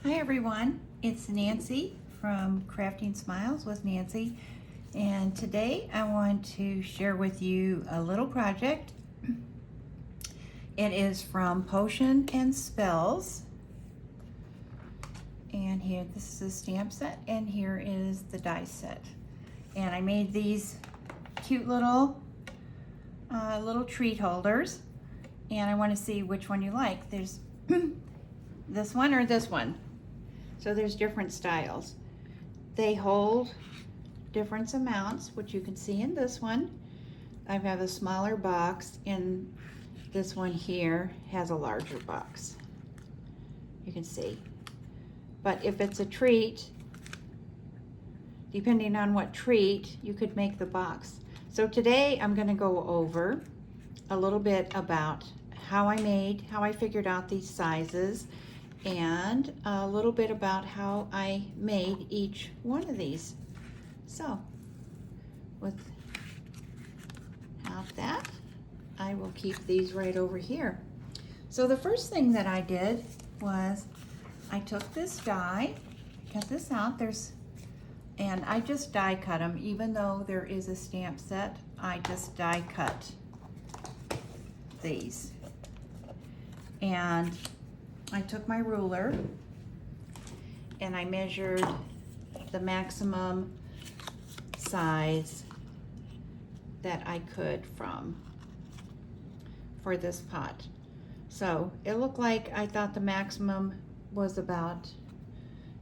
Hi everyone, it's Nancy from Crafting Smiles with Nancy, and today I want to share with you a little project. It is from Potion and Spells, and here this is a stamp set, and here is the die set. And I made these cute little treat holders, and I want to see which one you like. There's this one or this one. So there's different styles. They hold different amounts, which you can see in this one. I have a smaller box, and this one here has a larger box. You can see. But if it's a treat, depending on what treat, you could make the box. So today I'm going to go over a little bit about how I figured out these sizes, and a little bit about how I made each one of these. So without that, I will keep these right over here. So the first thing that I did was I took this die, cut this out, and I just die cut them. Even though there is a stamp set, I just die cut these. And I took my ruler and I measured the maximum size that I could for this pot. So it looked like I thought the maximum was about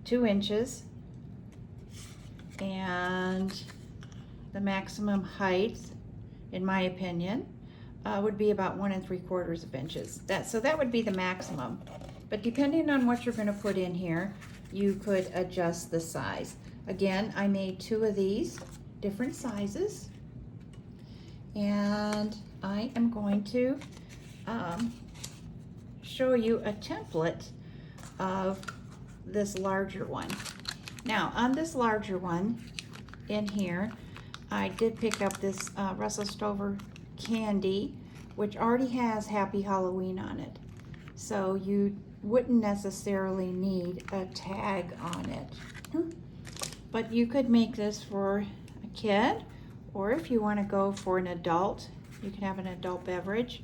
2 inches, and the maximum height, in my opinion, would be about 1 3/4 inches. So that would be the maximum. But depending on what you're going to put in here, you could adjust the size. Again, I made 2 of these different sizes, and I am going to show you a template of this larger one. Now, on this larger one in here, I did pick up this Russell Stover candy, which already has Happy Halloween on it. So you wouldn't necessarily need a tag on it. But you could make this for a kid, or if you want to go for an adult, you can have an adult beverage.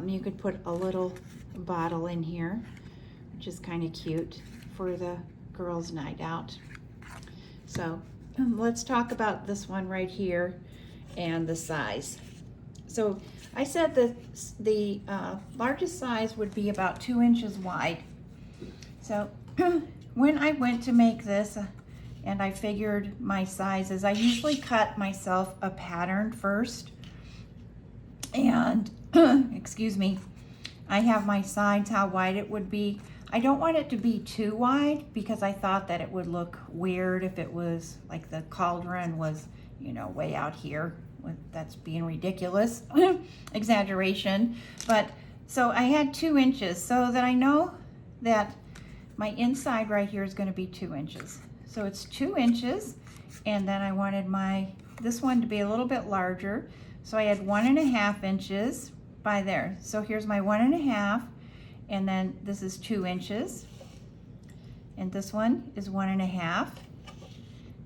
You could put a little bottle in here, which is kind of cute for the girls' night out. So let's talk about this one right here and the size. So I said that the largest size would be about 2 inches wide. So when I went to make this and I figured my sizes, I usually cut myself a pattern first. And excuse me, I have my sides, how wide it would be. I don't want it to be too wide because I thought that it would look weird if it was like the cauldron was, you know, way out here. That's being ridiculous, exaggeration. But so I had 2 inches, so that I know that my inside right here is going to be 2 inches. So it's 2 inches, and then I wanted this one to be a little bit larger, so I had 1.5 inches by there. So here's my 1.5, and then this is 2 inches, and this one is 1.5,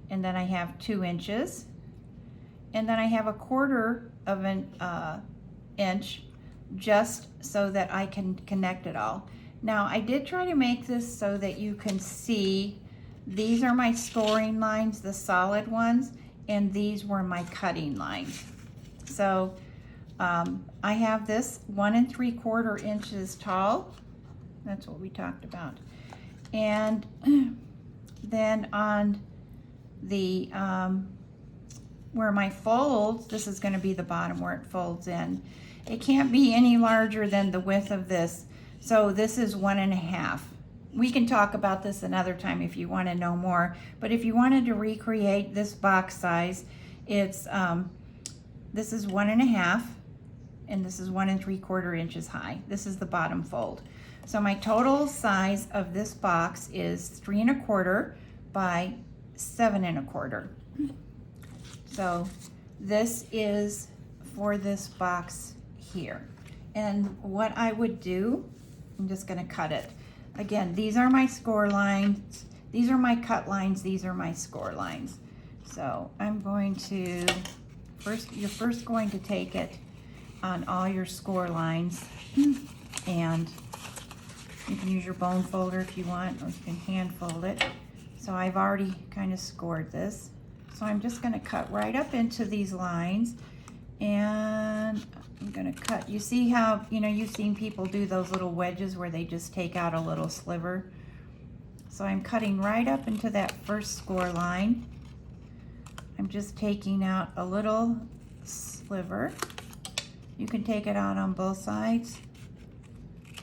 and then I have 2 inches. And then I have 1/4 of an inch just so that I can connect it all. Now, I did try to make this so that you can see these are my scoring lines, the solid ones, and these were my cutting lines. So I have this 1 3/4 inches tall. That's what we talked about. And then on the where my folds, this is going to be the bottom where it folds in. It can't be any larger than the width of this. So this is 1.5. We can talk about this another time if you want to know more. But if you wanted to recreate this box size, it's this is 1.5, and this is 1 3/4 inches high. This is the bottom fold. So my total size of this box is 3 1/4 by 7 1/4. So this is for this box here. And what I would do, I'm just going to cut it. Again, these are my score lines. These are my cut lines. These are my score lines. So I'm going to, you're first going to take it on all your score lines, and you can use your bone folder if you want, or you can hand fold it. So I've already kind of scored this. So I'm just going to cut right up into these lines, and I'm going to cut. You see how, you've seen people do those little wedges where they just take out a little sliver. So I'm cutting right up into that first score line. I'm just taking out a little sliver. You can take it out on both sides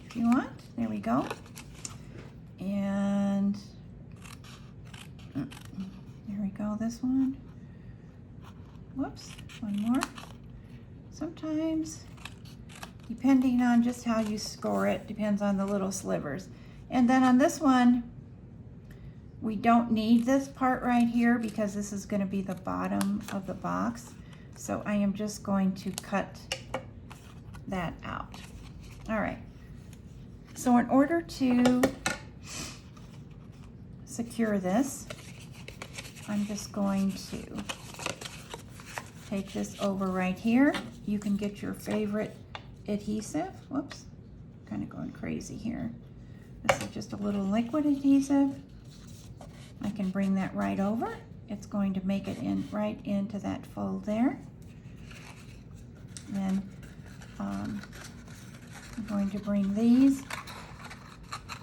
if you want. There we go. And there we go, this one. Whoops, one more. Sometimes, depending on just how you score it, depends on the little slivers. And then on this one, we don't need this part right here because this is going to be the bottom of the box. So I am just going to cut that out. All right. So in order to secure this, I'm just going to take this over right here. You can get your favorite adhesive. Whoops, kind of going crazy here. This is just a little liquid adhesive. I can bring that right over. It's going to make it in right into that fold there. Then I'm going to bring these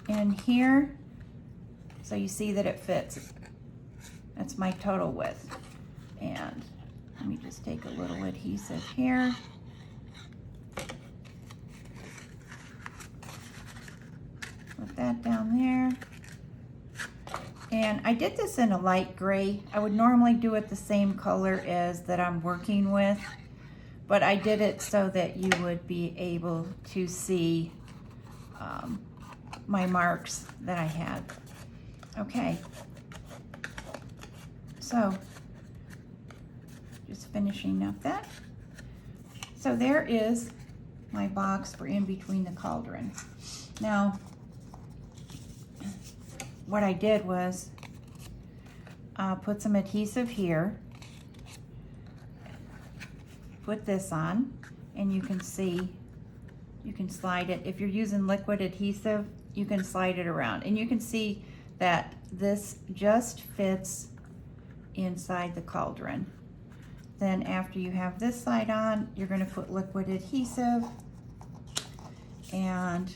in here so you see that it fits. That's my total width. And let me just take a little adhesive here. Put that down there. And I did this in a light gray. I would normally do it the same color as that I'm working with, but I did it so that you would be able to see my marks that I had. Okay, so just finishing up that. So there is my box for in between the cauldron. Now, what I did was put some adhesive here, put this on, and you can see, you can slide it. If you're using liquid adhesive, you can slide it around. And you can see that this just fits inside the cauldron. Then after you have this side on, you're going to put liquid adhesive and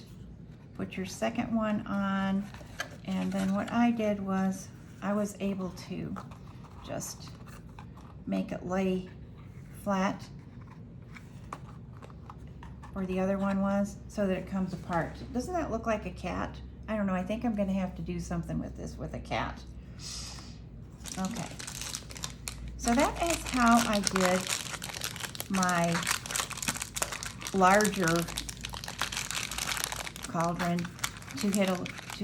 put your second one on. And then what I did was I was able to just make it lay flat where the other one was so that it comes apart. Doesn't that look like a cat? I don't know, I think I'm gonna have to do something with this with a cat. Okay, so that is how I did my larger cauldron to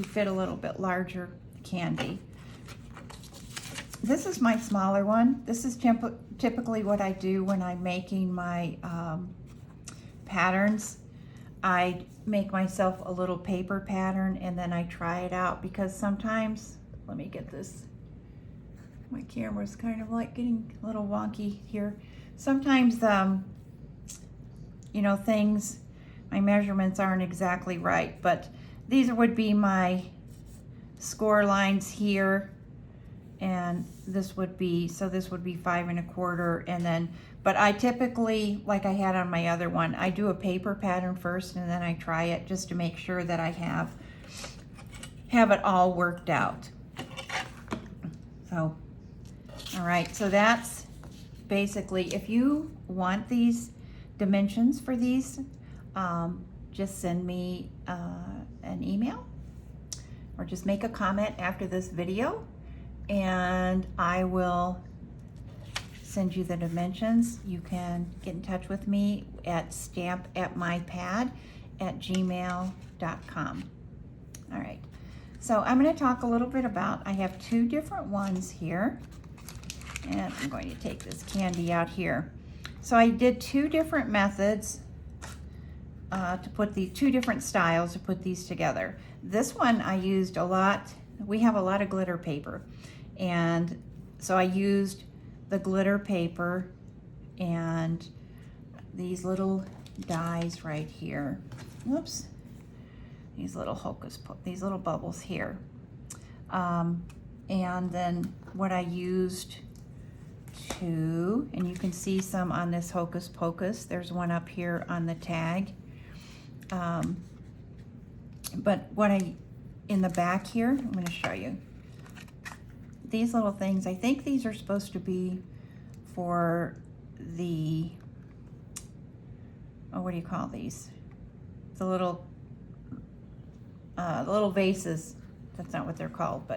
fit a little bit larger candy. This is my smaller one. This is typically what I do when I'm making my patterns. I make myself a little paper pattern and then I try it out, because sometimes, let me get this, my camera's kind of like getting a little wonky here. Sometimes, you know, things, my measurements aren't exactly right, but these would be my score lines here, and this would be, so this would be 5 1/4, and then, but I typically, like I had on my other one, I do a paper pattern first and then I try it just to make sure that I have it all worked out. So, all right, so that's basically, if you want these dimensions for these, just send me an email or just make a comment after this video and I will send you the dimensions. You can get in touch with me at stampatmypad@gmail.com. All right, so I'm going to talk a little bit about, I have 2 different ones here, and I'm going to take this candy out here. So I did 2 different methods to put the two different styles to put these together. This one I used a lot. We have a lot of glitter paper, and so I used the glitter paper and these little dies right here. Whoops. These little these little bubbles here. And then what I used and you can see some on this Hocus Pocus. There's one up here on the tag. But in the back here, I'm going to show you. These little things, I think these are supposed to be for the, oh, what do you call these? The little vases. That's not what they're called,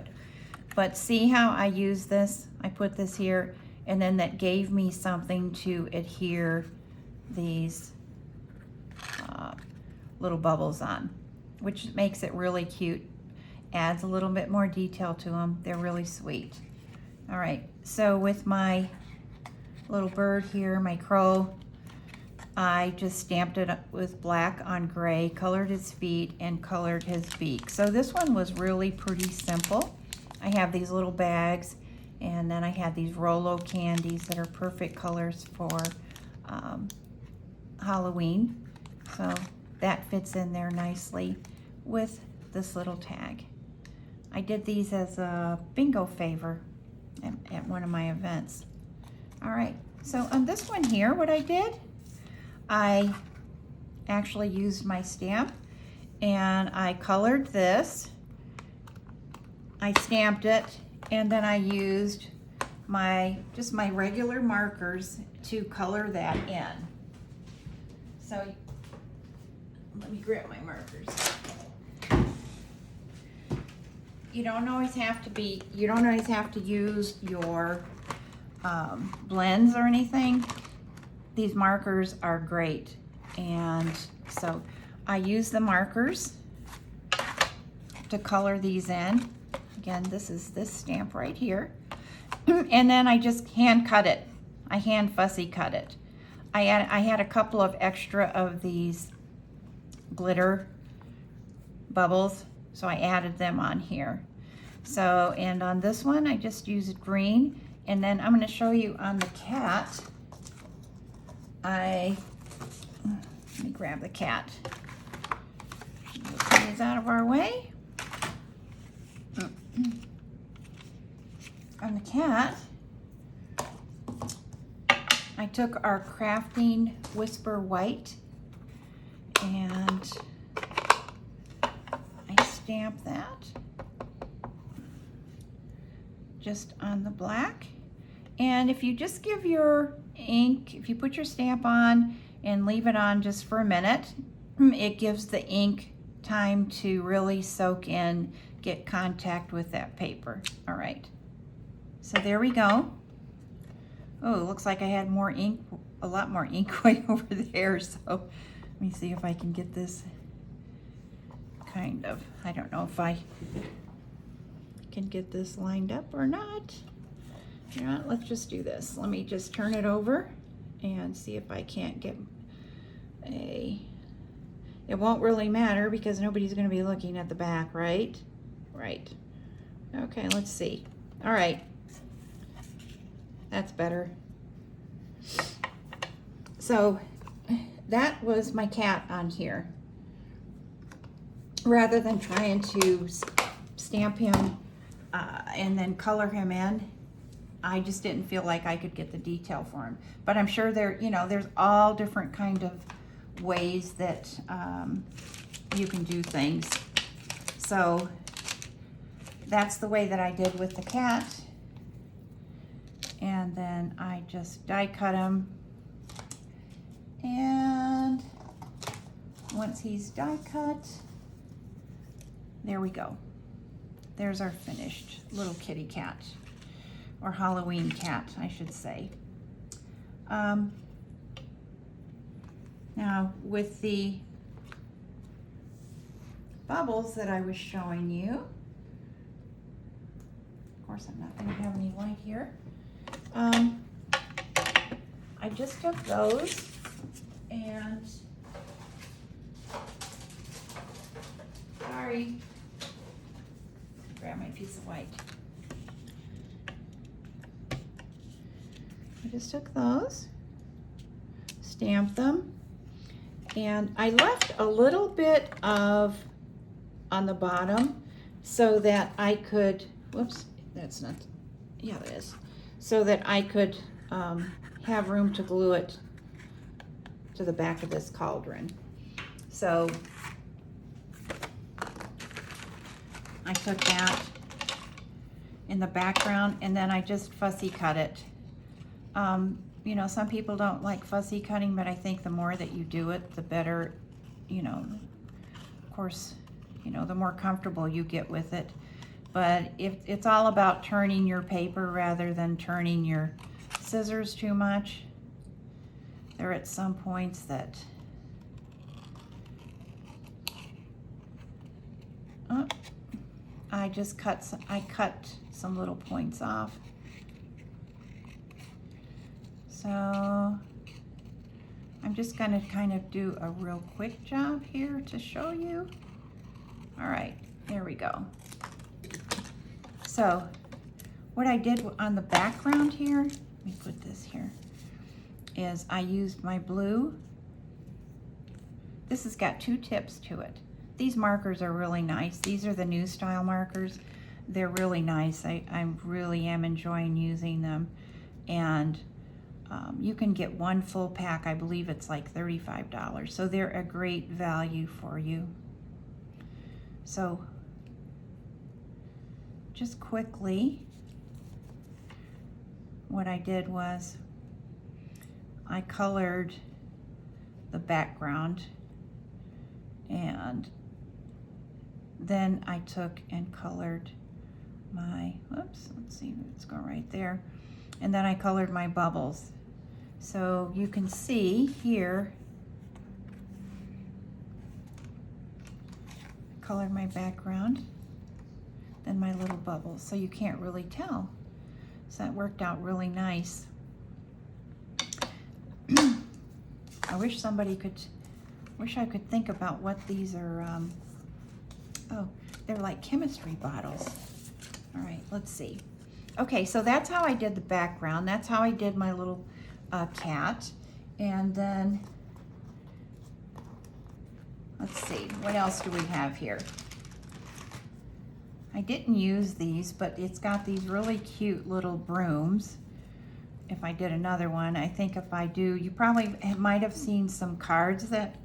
but see how I use this? I put this here, and then that gave me something to adhere these little bubbles on, which makes it really cute. Adds a little bit more detail to them. They're really sweet. All right, so with my little bird here, my crow, I just stamped it with black on gray, colored his feet, and colored his beak. So this one was really pretty simple. I have these little bags, and then I had these Rolo candies that are perfect colors for Halloween. So that fits in there nicely with this little tag. I did these as a bingo favor at one of my events. All right, so on this one here, what I did, I actually used my stamp and I colored this. I stamped it, and then I used just my regular markers to color that in. So let me grab my markers. You don't always have to use your blends or anything. These markers are great, and so I use the markers to color these in. Again, this is this stamp right here. And then I just hand cut it. I hand fussy cut it. I had a couple of extra of these glitter bubbles, so I added them on here. So, and on this one, I just used green. And then I'm going to show you on the cat. Let me grab the cat. Move these out of our way. On the cat, I took our Crafting Whisper White and I stamped that just on the black. And if you just give your ink, if you put your stamp on and leave it on just for a minute, it gives the ink time to really soak in, get contact with that paper. All right, so there we go. Oh, it looks like I had more ink, a lot more ink way over there. So let me see if I can get this kind of, I don't know if I can get this lined up or not. You know what, let's just do this. Let me just turn it over and see if I can't get it won't really matter because nobody's going to be looking at the back, right? Right. Okay, let's see. All right. That's better. So that was my cat on here. Rather than trying to stamp him and then color him in, I just didn't feel like I could get the detail for him. But I'm sure there's all different kind of ways that you can do things. So that's the way that I did with the cat. And then I just die cut him. And once he's die cut, there we go. There's our finished little kitty cat, or Halloween cat, I should say. Now with the bubbles that I was showing you, of course I'm not going to have any light here. I just took those and sorry. Grab my piece of white. I just took those, stamped them, and I left a little bit of on the bottom so that I could, whoops, that's not, yeah, it is, so that I could have room to glue it to the back of this cauldron. So I took that in the background and then I just fussy cut it. You know, some people don't like fussy cutting, but I think the more that you do it, the better, you know, of course, you know, the more comfortable you get with it. But if it's all about turning your paper rather than turning your scissors too much. There are at some points that I cut some little points off. So I'm just gonna kind of do a real quick job here to show you. All right, there we go. So what I did on the background here, let me put this here, is I used my blue. This has got 2 tips to it. These markers are really nice. These are the new style markers. They're really nice. I really am enjoying using them. And you can get 1 full pack. I believe it's like $35. So they're a great value for you. So just quickly, what I did was I colored the background, and then I took and colored my, whoops, let's see, let's go right there. And then I colored my bubbles. So you can see here, I colored my background, then my little bubbles, so you can't really tell. So that worked out really nice. I wish I could think about what these are. Oh, they're like chemistry bottles. All right, let's see. Okay, so that's how I did the background. That's how I did my little cat. And then, let's see, what else do we have here? I didn't use these, but it's got these really cute little brooms. If I did another one, I think if I do, you probably might have seen some cards that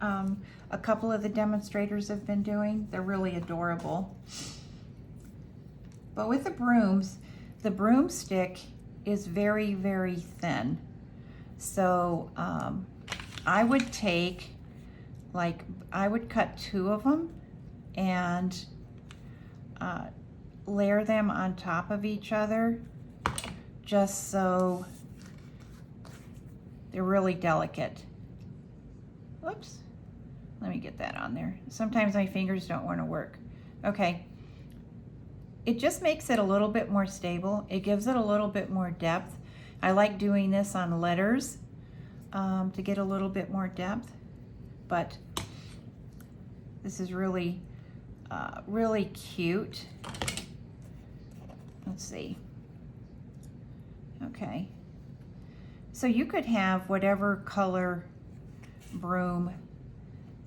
a couple of the demonstrators have been doing. They're really adorable. But with the brooms, the broomstick is very, very thin. So I would take, like, I would cut 2 of them and layer them on top of each other, just so they're really delicate. Whoops, let me get that on there. Sometimes my fingers don't want to work. Okay, it just makes it a little bit more stable. It gives it a little bit more depth. I like doing this on letters to get a little bit more depth, but this is really really cute. Let's see. Okay, so you could have whatever color broom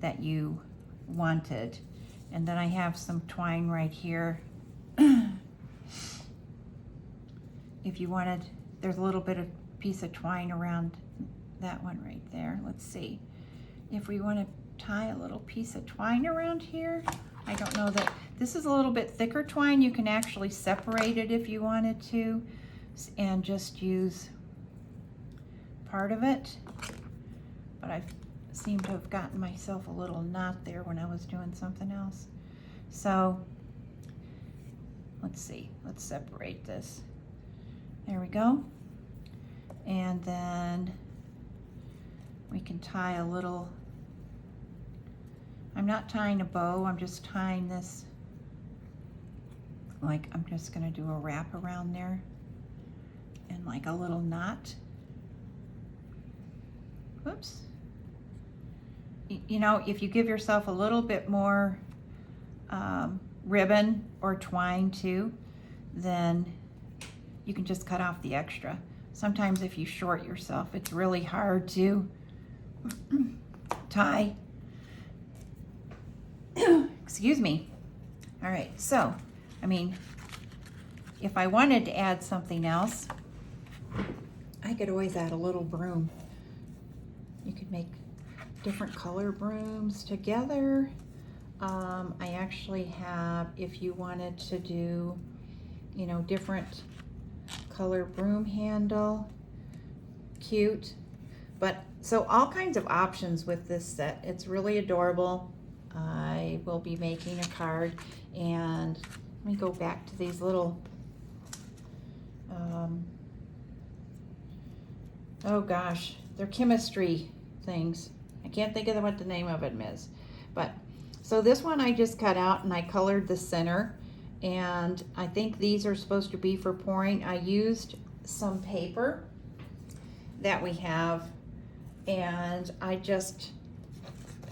that you wanted. And then I have some twine right here. If you wanted, there's a little bit of piece of twine around that one right there. Let's see. If we want to tie a little piece of twine around here, I don't know that, this is a little bit thicker twine. You can actually separate it if you wanted to and just use part of it. But I seem to have gotten myself a little knot there when I was doing something else. So let's see, let's separate this. There we go. And then we can tie a little, I'm not tying a bow, I'm just tying this, like I'm just gonna do a wrap around there and like a little knot. Whoops. You know, if you give yourself a little bit more ribbon or twine too, then you can just cut off the extra. Sometimes if you short yourself, it's really hard to tie. Excuse me. All right, so, I mean, if I wanted to add something else, I could always add a little broom. You could make different color brooms together. I actually have, if you wanted to do, you know, different color broom handle, cute. But so all kinds of options with this set. It's really adorable. I will be making a card, and let me go back to these little oh gosh, they're chemistry things. I can't think of what the name of it is. But so this one I just cut out and I colored the center, and I think these are supposed to be for pouring. I used some paper that we have, and I just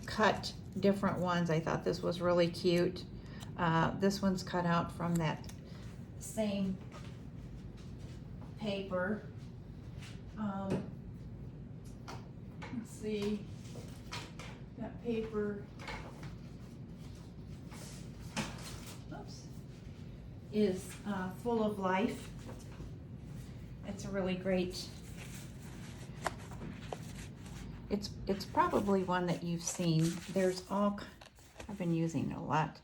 cut different ones. I thought this was really cute. This one's cut out from that same paper. Let's see, that paper, oops, is full of life. It's a really great, it's probably one that you've seen. There's I've been using it a lot.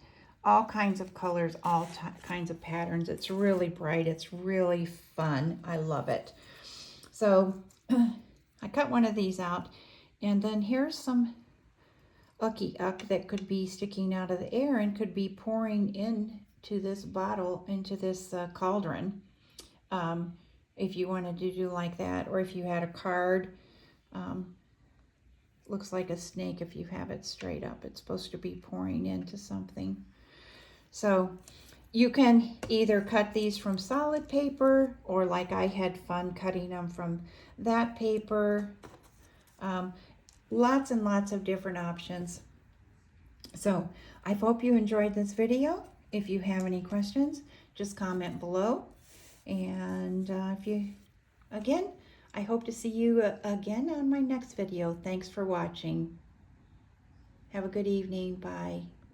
All kinds of colors, all kinds of patterns. It's really bright. It's really fun. I love it. So I cut one of these out, and then here's some ucky-uck that could be sticking out of the air and could be pouring into this bottle, into this cauldron. If you wanted to do like that, or if you had a card, looks like a snake if you have it straight up. It's supposed to be pouring into something. So you can either cut these from solid paper, or like I had fun cutting them from that paper. Lots and lots of different options. So I hope you enjoyed this video. If you have any questions, just comment below. And again, I hope to see you again on my next video. Thanks for watching. Have a good evening. Bye.